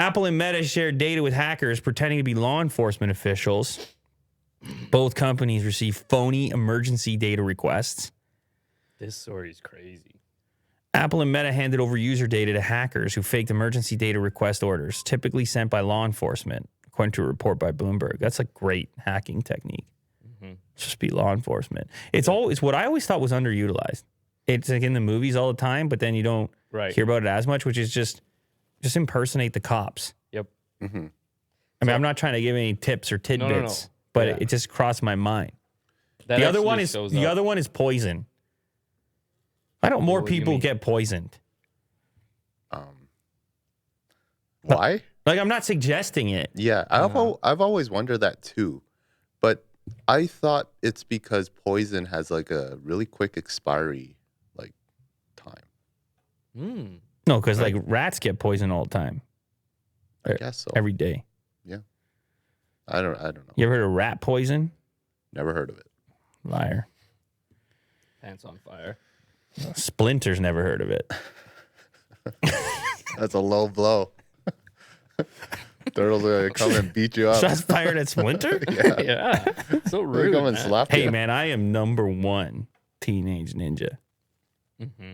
Apple and Meta shared data with hackers pretending to be law enforcement officials. Both companies received phony emergency data requests. This story is crazy. Apple and Meta handed over user data to hackers who faked emergency data request orders, typically sent by law enforcement, according to a report by Bloomberg. That's a great hacking technique. Just be law enforcement. It's what I always thought was underutilized. It's like in the movies all the time, but then you don't hear about it as much, which is just impersonate the cops. Yep. I mean, I'm not trying to give any tips or tidbits, but it just crossed my mind. The other one is poison. Why don't more people get poisoned? Why? Like, I'm not suggesting it. Yeah, I've always wondered that too, but I thought it's because poison has like a really quick expiry like time. No, because like rats get poisoned all the time. I guess so. Every day. Yeah. I don't know. You ever heard of rat poison? Never heard of it. Liar. Pants on fire. Splinters never heard of it. That's a low blow. Turtles are gonna come and beat you up. Shots fired at Splinter? Yeah. So rude. Come and slap Hey, you. man, I am number one teenage ninja.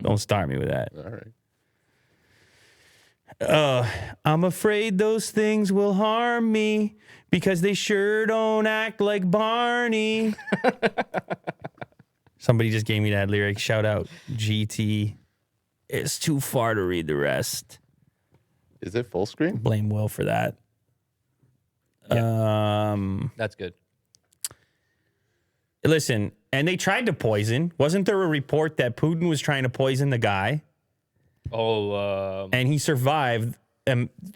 Don't start me with that. All right. I'm afraid those things will harm me because they sure don't act like Barney. Somebody just gave me that lyric. Shout out, GT. It's too far to read the rest. Is it full screen? Blame Will for that. That's good. Listen, and they tried to poison. Wasn't there a report that Putin was trying to poison the guy? And he survived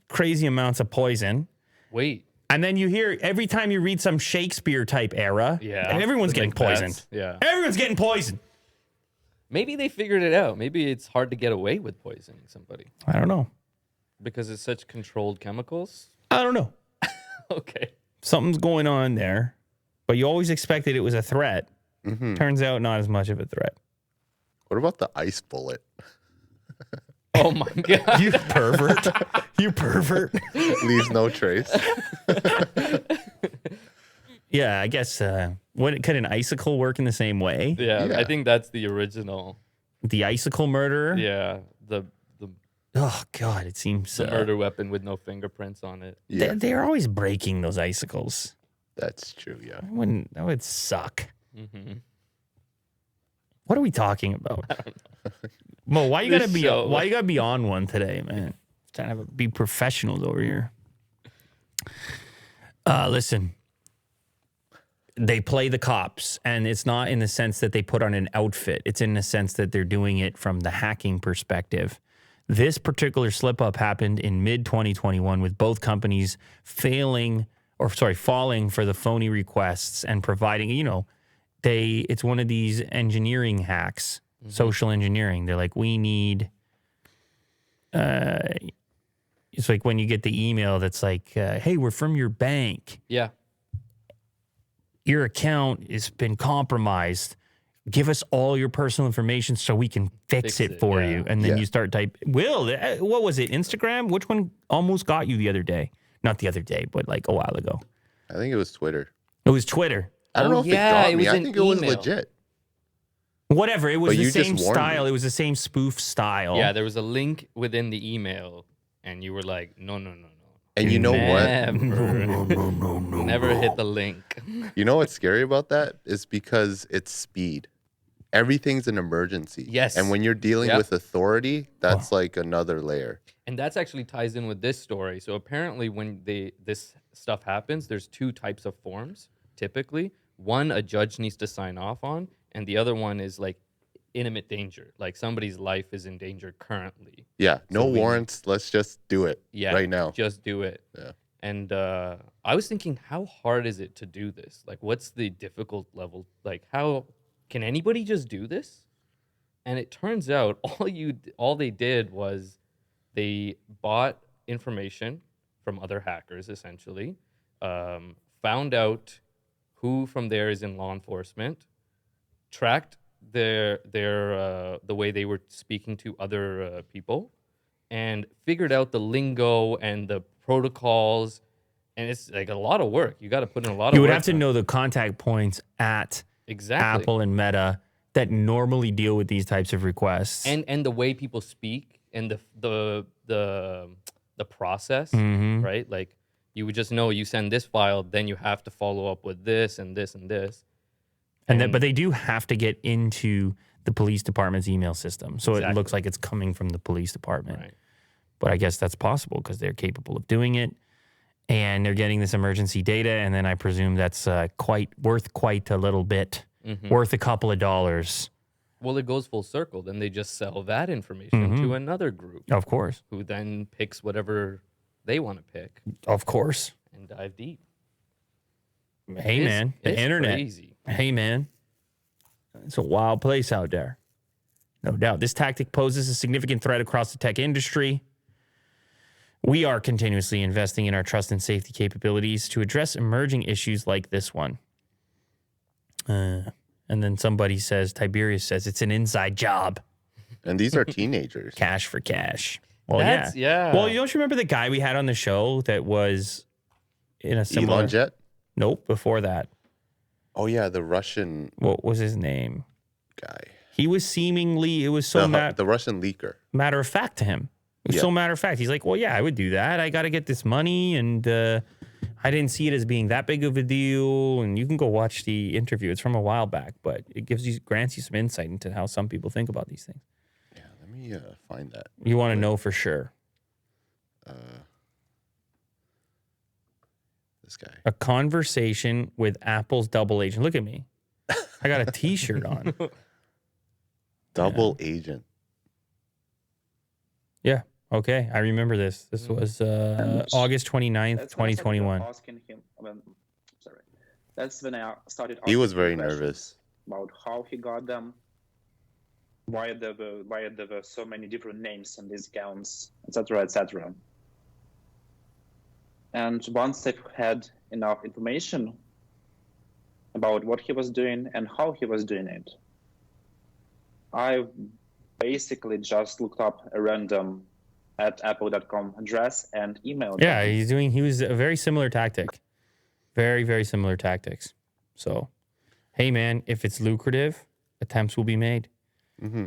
crazy amounts of poison. Wait. And then you hear, every time you read some Shakespeare type era, everyone's getting poisoned. Yeah. Everyone's getting poisoned. Maybe they figured it out. Maybe it's hard to get away with poisoning somebody. I don't know. Because it's such controlled chemicals? I don't know. Okay. Something's going on there. But you always expected it was a threat. Turns out not as much of a threat. What about the ice bullet? Oh my God. You pervert. You pervert. Leaves no trace. Yeah, I guess, could an icicle work in the same way? Yeah, I think that's the original. The icicle murderer? Yeah. Oh, God, it seems... The murder weapon with no fingerprints on it. Yeah. They're always breaking those icicles. That's true, yeah. That would suck. What are we talking about? Mo, why you gotta be on one today, man? Trying to be professionals over here. Listen, they play the cops, and it's not in the sense that they put on an outfit. It's in the sense that they're doing it from the hacking perspective. This particular slip-up happened in mid-2021 with both companies falling for the phony requests and providing, it's one of these engineering hacks, social engineering. They're like, we need, it's like when you get the email that's like, hey, we're from your bank. Yeah. Your account has been compromised. Give us all your personal information so we can fix it for you. And then you start typing. Will, what was it? Instagram? Which one almost got you the other day? Not the other day, but like a while ago. I think it was Twitter. It was Twitter. I don't know if it got me. I think it was legit. Whatever. It was the same style. It was the same spoof style. Yeah, there was a link within the email, and you were like, no. And you know what? Never hit the link. You know what's scary about that is because it's speed. Everything's an emergency. Yes. And when you're dealing with authority, that's like another layer. And that's actually ties in with this story. So apparently when this stuff happens, there's two types of forms, typically. One, a judge needs to sign off on, and the other one is like imminent danger. Like somebody's life is in danger currently. Yeah, no warrants. Let's just do it right now. Just do it. Yeah. And I was thinking, how hard is it to do this? Like, what's the difficult level? Like, how can anybody just do this? And it turns out all they did was they bought information from other hackers, essentially, found out who from there is in law enforcement, tracked the way they were speaking to other people, and figured out the lingo and the protocols, and it's like a lot of work. You got to put in a lot of work. You would have to on it. know the contact points at Exactly. Apple and Meta that normally deal with these types of requests. And the way people speak and the process, Mhm. right? Like you would just know you send this file, then you have to follow up with this and this and this. But they do have to get into the police department's email system. So it looks like it's coming from the police department. Right. But I guess that's possible because they're capable of doing it. And they're getting this emergency data. And then I presume that's worth quite a little bit, worth a couple of dollars. Well, it goes full circle. Then they just sell that information to another group Of course. who then picks whatever they want to pick Of course. and dive deep. Hey, man. The It's internet. crazy. Hey, man. It's a wild place out there. No doubt. This tactic poses a significant threat across the tech industry. We are continuously investing in our trust and safety capabilities to address emerging issues like this one. And then somebody says, Tiberius says, it's an inside job. And these are teenagers. Cash for cash. Well, That's- yeah. Well, don't you remember the guy we had on the show that was in a similar... Elon Jet? Nope, before that. Oh, yeah, the Russian What was his name? guy. He was seemingly... It was so The Russian leaker. matter of fact to him. It was Yeah. so matter of fact. He's like, well, yeah, I would do that. I got to get this money, and I didn't see it as being that big of a deal. And you can go watch the interview. It's from a while back, but it grants you some insight into how some people think about these things. Yeah, let me find that. You want to know for sure. This guy. A conversation with Apple's double agent. Look at me. I got a T-shirt on. Double agent. Yeah. Okay. I remember this. This was August 29th, That's when I started 2021. asking him. Sorry, that's when I started. He Asking was him very questions nervous. about how he got them, why there were so many different names in these accounts, etc., etc. And once I've had enough information about what he was doing and how he was doing it, I basically just looked up a random at apple.com address and emailed Yeah, them. he was a very similar tactic. Very, very similar tactics. So, hey, man, if it's lucrative, attempts will be made. Mm-hmm.